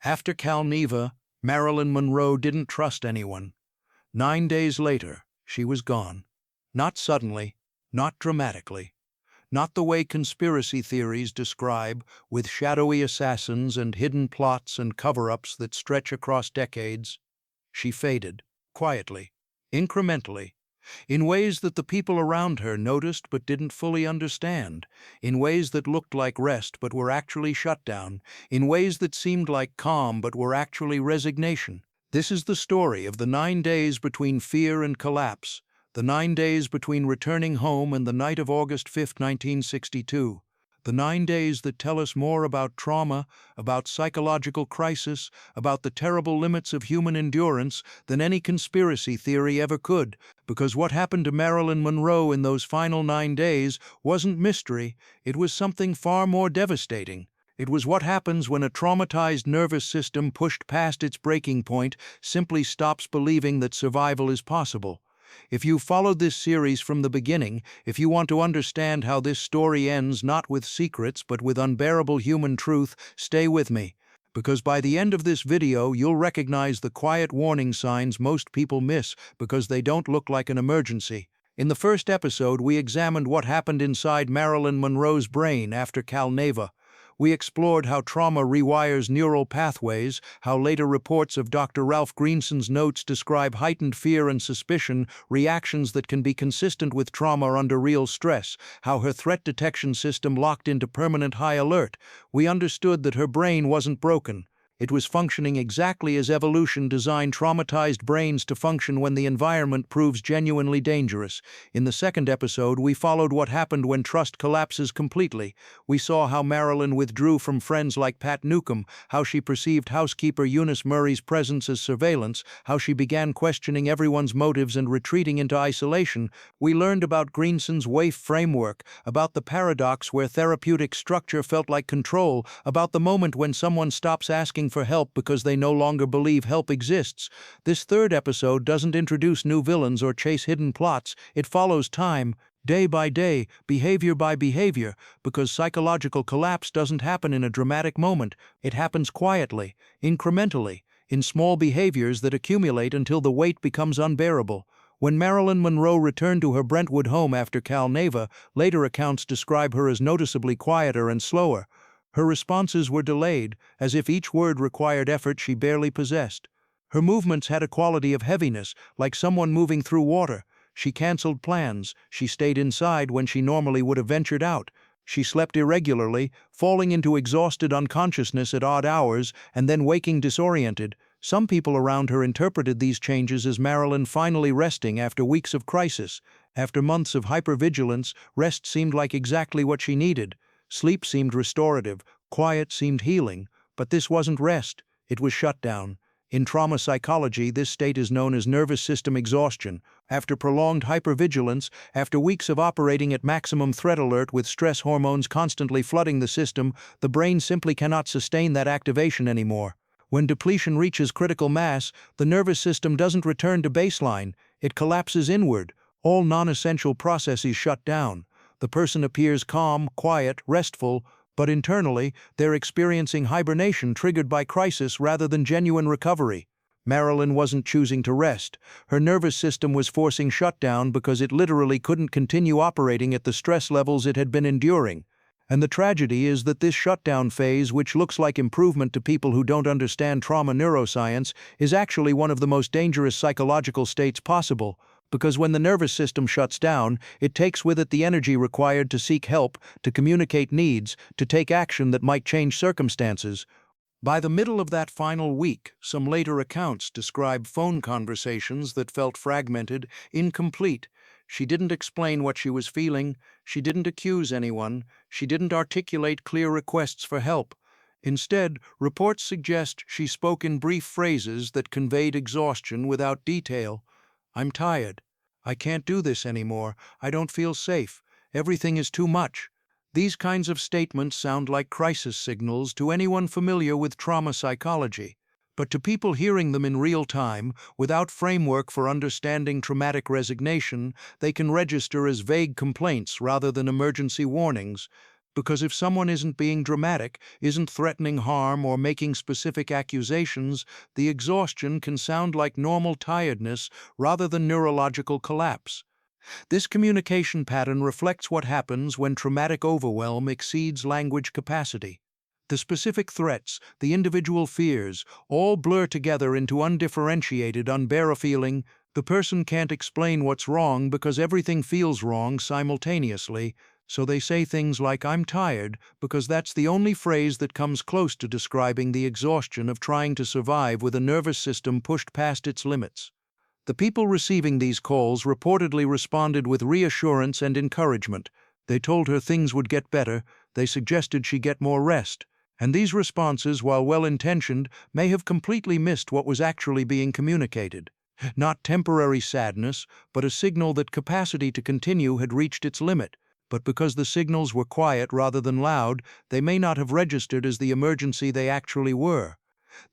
After Cal Neva, Marilyn Monroe didn't trust anyone. 9 days later, she was gone. Not suddenly, not dramatically, not the way conspiracy theories describe, with shadowy assassins and hidden plots and cover-ups that stretch across decades. She faded, quietly, incrementally, in ways that the people around her noticed but didn't fully understand, in ways that looked like rest but were actually shutdown, in ways that seemed like calm but were actually resignation. This is the story of the 9 days between fear and collapse, the 9 days between returning home and the night of August 5, 1962. The 9 days that tell us more about trauma, about psychological crisis, about the terrible limits of human endurance than any conspiracy theory ever could, because what happened to Marilyn Monroe in those final 9 days wasn't mystery, it was something far more devastating. It was what happens when a traumatized nervous system pushed past its breaking point simply stops believing that survival is possible. If you followed this series from the beginning, if you want to understand how this story ends not with secrets but with unbearable human truth, stay with me. Because by the end of this video, you'll recognize the quiet warning signs most people miss because they don't look like an emergency. In the first episode, we examined what happened inside Marilyn Monroe's brain after Cal Neva. We explored how trauma rewires neural pathways, how later reports of Dr. Ralph Greenson's notes describe heightened fear and suspicion, reactions that can be consistent with trauma under real stress, how her threat detection system locked into permanent high alert. We understood that her brain wasn't broken. It was functioning exactly as evolution designed traumatized brains to function when the environment proves genuinely dangerous. In the second episode, we followed what happened when trust collapses completely. We saw how Marilyn withdrew from friends like Pat Newcomb, how she perceived housekeeper Eunice Murray's presence as surveillance, how she began questioning everyone's motives and retreating into isolation. We learned about Greenson's WAIF framework, about the paradox where therapeutic structure felt like control, about the moment when someone stops asking for help because they no longer believe help exists. This third episode doesn't introduce new villains or chase hidden plots. It follows time, day by day, behavior by behavior, because psychological collapse doesn't happen in a dramatic moment. It happens quietly, incrementally, in small behaviors that accumulate until the weight becomes unbearable. When Marilyn Monroe returned to her Brentwood home after Cal Neva, later accounts describe her as noticeably quieter and slower. Her responses were delayed, as if each word required effort she barely possessed. Her movements had a quality of heaviness, like someone moving through water. She canceled plans. She stayed inside when she normally would have ventured out. She slept irregularly, falling into exhausted unconsciousness at odd hours and then waking disoriented. Some people around her interpreted these changes as Marilyn finally resting after weeks of crisis. After months of hypervigilance, rest seemed like exactly what she needed. Sleep seemed restorative, quiet seemed healing, but this wasn't rest, it was shutdown. In trauma psychology, this state is known as nervous system exhaustion. After prolonged hypervigilance, after weeks of operating at maximum threat alert with stress hormones constantly flooding the system, the brain simply cannot sustain that activation anymore. When depletion reaches critical mass, the nervous system doesn't return to baseline, it collapses inward. All non-essential processes shut down. The person appears calm, quiet, restful, but internally, they're experiencing hibernation triggered by crisis rather than genuine recovery. Marilyn wasn't choosing to rest. Her nervous system was forcing shutdown because it literally couldn't continue operating at the stress levels it had been enduring. And the tragedy is that this shutdown phase, which looks like improvement to people who don't understand trauma neuroscience, is actually one of the most dangerous psychological states possible. Because when the nervous system shuts down, it takes with it the energy required to seek help, to communicate needs, to take action that might change circumstances. By the middle of that final week, some later accounts describe phone conversations that felt fragmented, incomplete. She didn't explain what she was feeling, she didn't accuse anyone, she didn't articulate clear requests for help. Instead, reports suggest she spoke in brief phrases that conveyed exhaustion without detail. "I'm tired. I can't do this anymore. I don't feel safe. Everything is too much." These kinds of statements sound like crisis signals to anyone familiar with trauma psychology. But to people hearing them in real time, without framework for understanding traumatic resignation, they can register as vague complaints rather than emergency warnings. because if someone isn't being dramatic, isn't threatening harm or making specific accusations, the exhaustion can sound like normal tiredness rather than neurological collapse. This communication pattern reflects what happens when traumatic overwhelm exceeds language capacity. The specific threats, the individual fears, all blur together into undifferentiated, unbearable feeling. The person can't explain what's wrong because everything feels wrong simultaneously, so they say things like, "I'm tired," because that's the only phrase that comes close to describing the exhaustion of trying to survive with a nervous system pushed past its limits. The people receiving these calls reportedly responded with reassurance and encouragement. They told her things would get better, they suggested she get more rest, and these responses, while well-intentioned, may have completely missed what was actually being communicated. Not temporary sadness, but a signal that capacity to continue had reached its limit. But because the signals were quiet rather than loud, they may not have registered as the emergency they actually were.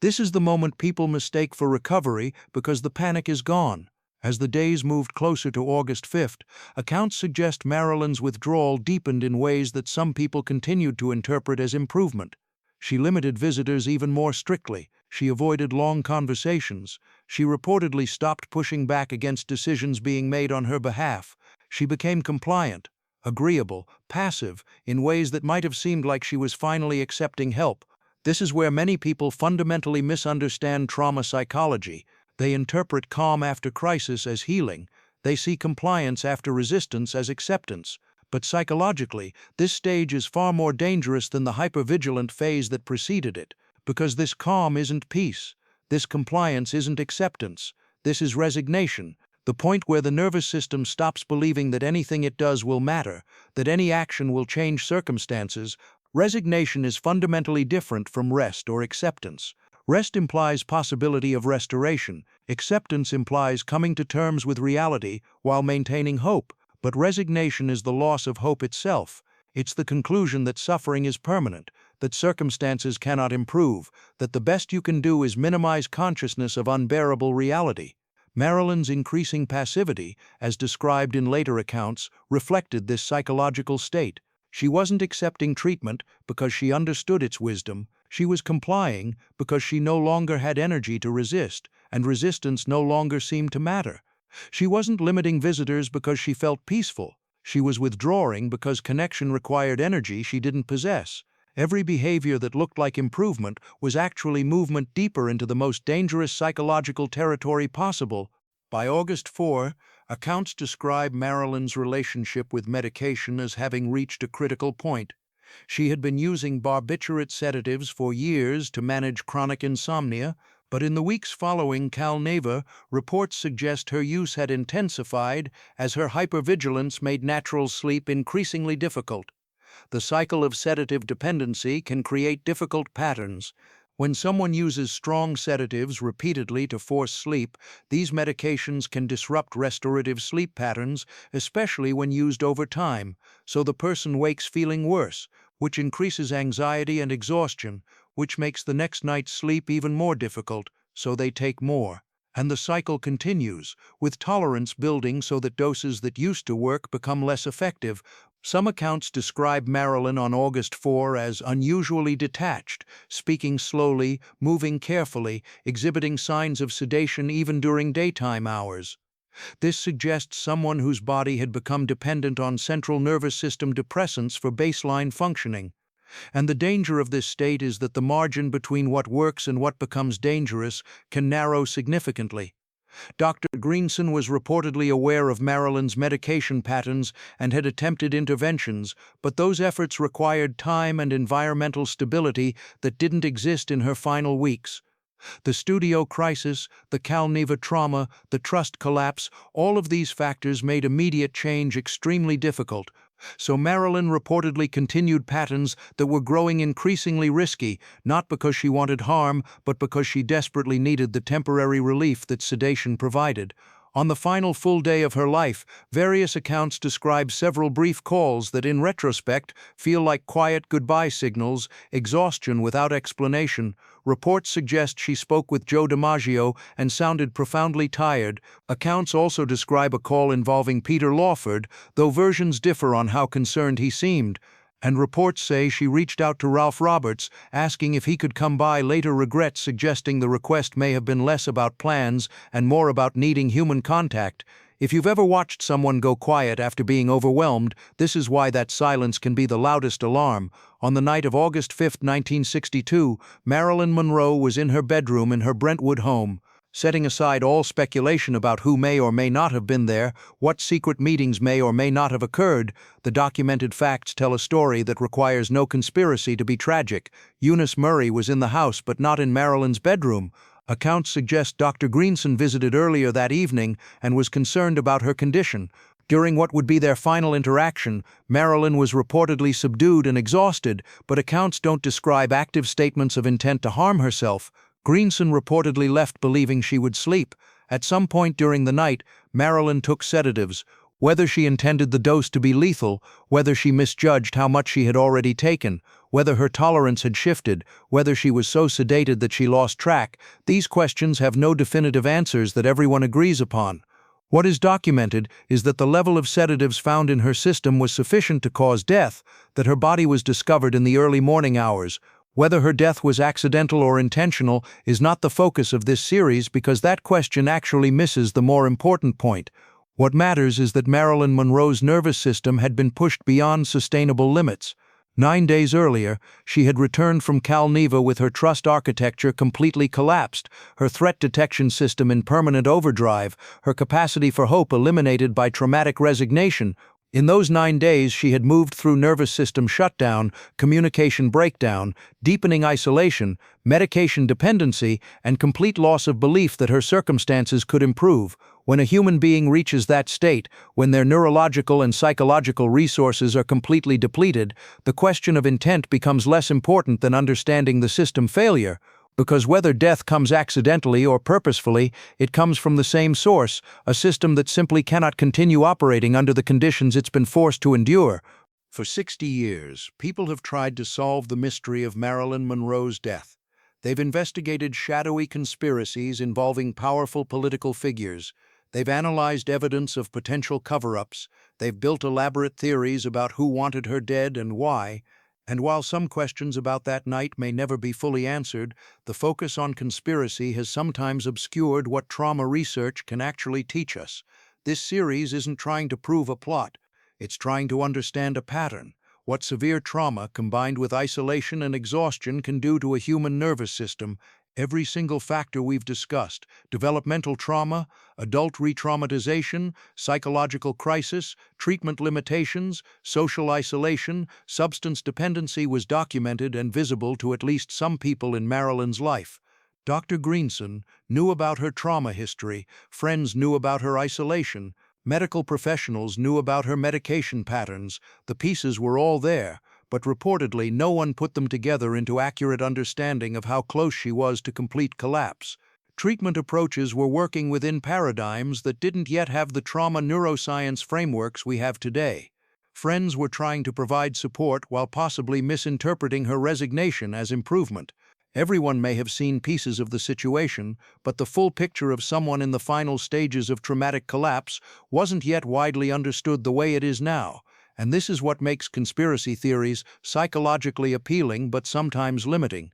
This is the moment people mistake for recovery because the panic is gone. As the days moved closer to August 5th, accounts suggest Marilyn's withdrawal deepened in ways that some people continued to interpret as improvement. She limited visitors even more strictly. She avoided long conversations. She reportedly stopped pushing back against decisions being made on her behalf. She became compliant, agreeable, passive, in ways that might have seemed like she was finally accepting help. This is where many people fundamentally misunderstand trauma psychology. They interpret calm after crisis as healing. They see compliance after resistance as acceptance. But psychologically, this stage is far more dangerous than the hypervigilant phase that preceded it, because this calm isn't peace. This compliance isn't acceptance. This is resignation, the point where the nervous system stops believing that anything it does will matter, that any action will change circumstances. Resignation is fundamentally different from rest or acceptance. Rest implies possibility of restoration. Acceptance implies coming to terms with reality while maintaining hope. But resignation is the loss of hope itself. It's the conclusion that suffering is permanent, that circumstances cannot improve, that the best you can do is minimize consciousness of unbearable reality. Marilyn's increasing passivity, as described in later accounts, reflected this psychological state. She wasn't accepting treatment because she understood its wisdom. She was complying because she no longer had energy to resist, and resistance no longer seemed to matter. She wasn't limiting visitors because she felt peaceful. She was withdrawing because connection required energy she didn't possess. Every behavior that looked like improvement was actually movement deeper into the most dangerous psychological territory possible. By August 4, accounts describe Marilyn's relationship with medication as having reached a critical point. She had been using barbiturate sedatives for years to manage chronic insomnia, but in the weeks following Cal Neva, reports suggest her use had intensified as her hypervigilance made natural sleep increasingly difficult. The cycle of sedative dependency can create difficult patterns. When someone uses strong sedatives repeatedly to force sleep, these medications can disrupt restorative sleep patterns, especially when used over time, so the person wakes feeling worse, which increases anxiety and exhaustion, which makes the next night's sleep even more difficult, so they take more. And the cycle continues, with tolerance building so that doses that used to work become less effective. Some accounts describe Marilyn on August 4 as unusually detached, speaking slowly, moving carefully, exhibiting signs of sedation even during daytime hours. This suggests someone whose body had become dependent on central nervous system depressants for baseline functioning. And the danger of this state is that the margin between what works and what becomes dangerous can narrow significantly. Dr. Greenson was reportedly aware of Marilyn's medication patterns and had attempted interventions, but those efforts required time and environmental stability that didn't exist in her final weeks. The studio crisis, the Cal Neva trauma, the trust collapse, all of these factors made immediate change extremely difficult. So Marilyn reportedly continued patterns that were growing increasingly risky, not because she wanted harm, but because she desperately needed the temporary relief that sedation provided. On the final full day of her life, various accounts describe several brief calls that, in retrospect, feel like quiet goodbye signals, exhaustion without explanation. Reports suggest she spoke with Joe DiMaggio and sounded profoundly tired. Accounts also describe a call involving Peter Lawford, though versions differ on how concerned he seemed. and reports say she reached out to Ralph Roberts, asking if he could come by, later regrets suggesting the request may have been less about plans and more about needing human contact. If you've ever watched someone go quiet after being overwhelmed, this is why that silence can be the loudest alarm. On the night of August 5, 1962, Marilyn Monroe was in her bedroom in her Brentwood home. Setting aside all speculation about who may or may not have been there, what secret meetings may or may not have occurred, the documented facts tell a story that requires no conspiracy to be tragic. Eunice Murray was in the house but not in Marilyn's bedroom. Accounts suggest Dr. Greenson visited earlier that evening and was concerned about her condition. During what would be their final interaction, Marilyn was reportedly subdued and exhausted, but accounts don't describe active statements of intent to harm herself. Greenson reportedly left believing she would sleep. At some point during the night, Marilyn took sedatives. Whether she intended the dose to be lethal, whether she misjudged how much she had already taken, whether her tolerance had shifted, whether she was so sedated that she lost track, these questions have no definitive answers that everyone agrees upon. What is documented is that the level of sedatives found in her system was sufficient to cause death, that her body was discovered in the early morning hours. Whether her death was accidental or intentional is not the focus of this series because that question actually misses the more important point. What matters is that Marilyn Monroe's nervous system had been pushed beyond sustainable limits. 9 days earlier, she had returned from Cal Neva with her trust architecture completely collapsed, her threat detection system in permanent overdrive, her capacity for hope eliminated by traumatic resignation. In those 9 days, she had moved through nervous system shutdown, communication breakdown, deepening isolation, medication dependency, and complete loss of belief that her circumstances could improve. When a human being reaches that state, when their neurological and psychological resources are completely depleted, the question of intent becomes less important than understanding the system failure. Because whether death comes accidentally or purposefully, it comes from the same source, a system that simply cannot continue operating under the conditions it's been forced to endure. For 60 years, people have tried to solve the mystery of Marilyn Monroe's death. They've investigated shadowy conspiracies involving powerful political figures. They've analyzed evidence of potential cover-ups. They've built elaborate theories about who wanted her dead and why. And while some questions about that night may never be fully answered, the focus on conspiracy has sometimes obscured what trauma research can actually teach us. This series isn't trying to prove a plot. It's trying to understand a pattern, what severe trauma combined with isolation and exhaustion can do to a human nervous system. Every single factor we've discussed, developmental trauma, adult re-traumatization, psychological crisis, treatment limitations, social isolation, substance dependency, was documented and visible to at least some people in Marilyn's life. Dr. Greenson knew about her trauma history, friends knew about her isolation, medical professionals knew about her medication patterns. The pieces were all there, but reportedly no one put them together into accurate understanding of how close she was to complete collapse. Treatment approaches were working within paradigms that didn't yet have the trauma neuroscience frameworks we have today. Friends were trying to provide support while possibly misinterpreting her resignation as improvement. Everyone may have seen pieces of the situation, but the full picture of someone in the final stages of traumatic collapse wasn't yet widely understood the way it is now. And this is what makes conspiracy theories psychologically appealing but sometimes limiting.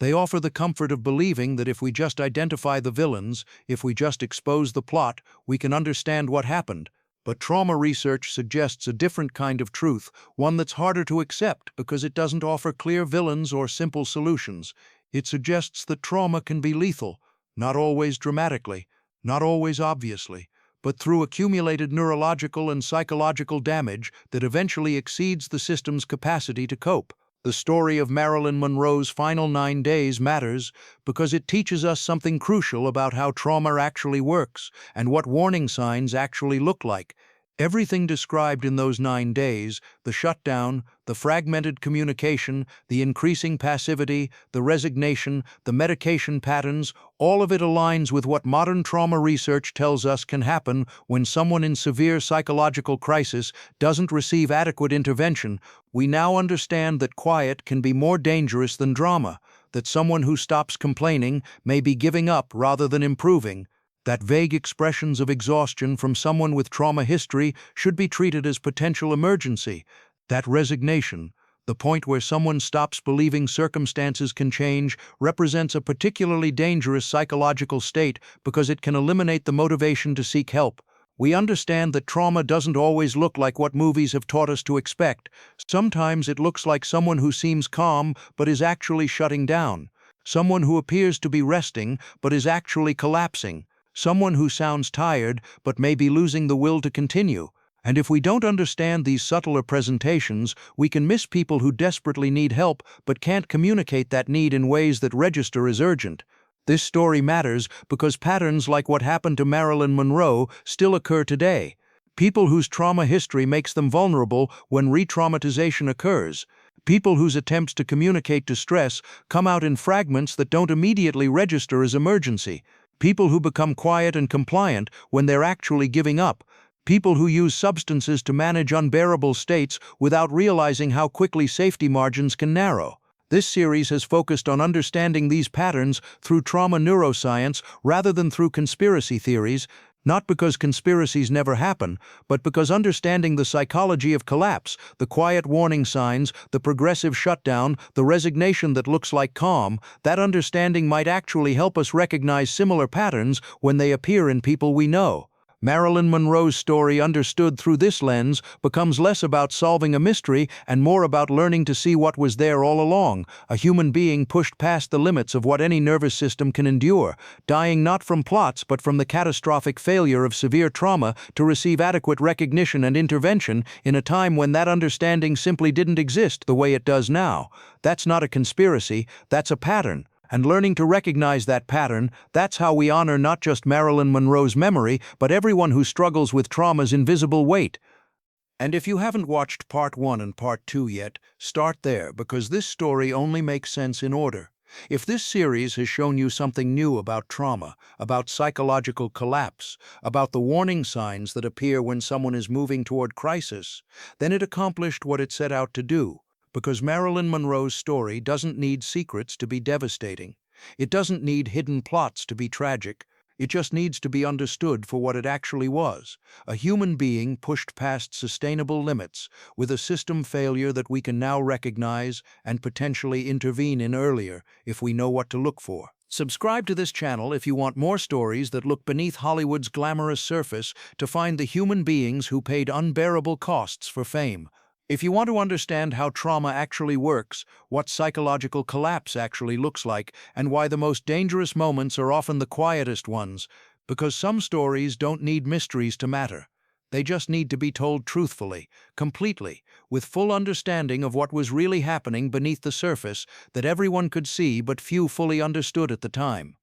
They offer the comfort of believing that if we just identify the villains, if we just expose the plot, we can understand what happened. But trauma research suggests a different kind of truth, one that's harder to accept because it doesn't offer clear villains or simple solutions. It suggests that trauma can be lethal, not always dramatically, not always obviously, but through accumulated neurological and psychological damage that eventually exceeds the system's capacity to cope. The story of Marilyn Monroe's final 9 days matters because it teaches us something crucial about how trauma actually works and what warning signs actually look like. Everything described in those 9 days, the shutdown, the fragmented communication, the increasing passivity, the resignation, the medication patterns, all of it aligns with what modern trauma research tells us can happen when someone in severe psychological crisis doesn't receive adequate intervention. We now understand that quiet can be more dangerous than drama, that someone who stops complaining may be giving up rather than improving, that vague expressions of exhaustion from someone with trauma history should be treated as potential emergency, that resignation, The point where someone stops believing circumstances can change represents a particularly dangerous psychological state because it can eliminate the motivation to seek help. We understand that trauma doesn't always look like what movies have taught us to expect. Sometimes it looks like someone who seems calm but is actually shutting down. Someone who appears to be resting but is actually collapsing. Someone who sounds tired but may be losing the will to continue. And if we don't understand these subtler presentations, we can miss people who desperately need help but can't communicate that need in ways that register as urgent. This story matters because patterns like what happened to Marilyn Monroe still occur today. People whose trauma history makes them vulnerable when re-traumatization occurs. People whose attempts to communicate distress come out in fragments that don't immediately register as emergency. People who become quiet and compliant when they're actually giving up. People who use substances to manage unbearable states without realizing how quickly safety margins can narrow. This series has focused on understanding these patterns through trauma neuroscience rather than through conspiracy theories, not because conspiracies never happen, but because understanding the psychology of collapse, the quiet warning signs, the progressive shutdown, the resignation that looks like calm, that understanding might actually help us recognize similar patterns when they appear in people we know. Marilyn Monroe's story, understood through this lens, becomes less about solving a mystery and more about learning to see what was there all along, a human being pushed past the limits of what any nervous system can endure, dying not from plots but from the catastrophic failure of severe trauma to receive adequate recognition and intervention in a time when that understanding simply didn't exist the way it does now. That's not a conspiracy, that's a pattern. And learning to recognize that pattern, that's how we honor not just Marilyn Monroe's memory, but everyone who struggles with trauma's invisible weight. And if you haven't watched Part 1 and Part 2 yet, start there, because this story only makes sense in order. If this series has shown you something new about trauma, about psychological collapse, about the warning signs that appear when someone is moving toward crisis, then it accomplished what it set out to do. Because Marilyn Monroe's story doesn't need secrets to be devastating. It doesn't need hidden plots to be tragic. It just needs to be understood for what it actually was, a human being pushed past sustainable limits, with a system failure that we can now recognize and potentially intervene in earlier if we know what to look for. Subscribe to this channel if you want more stories that look beneath Hollywood's glamorous surface to find the human beings who paid unbearable costs for fame. If you want to understand how trauma actually works, what psychological collapse actually looks like, and why the most dangerous moments are often the quietest ones, because some stories don't need mysteries to matter. They just need to be told truthfully, completely, with full understanding of what was really happening beneath the surface that everyone could see but few fully understood at the time.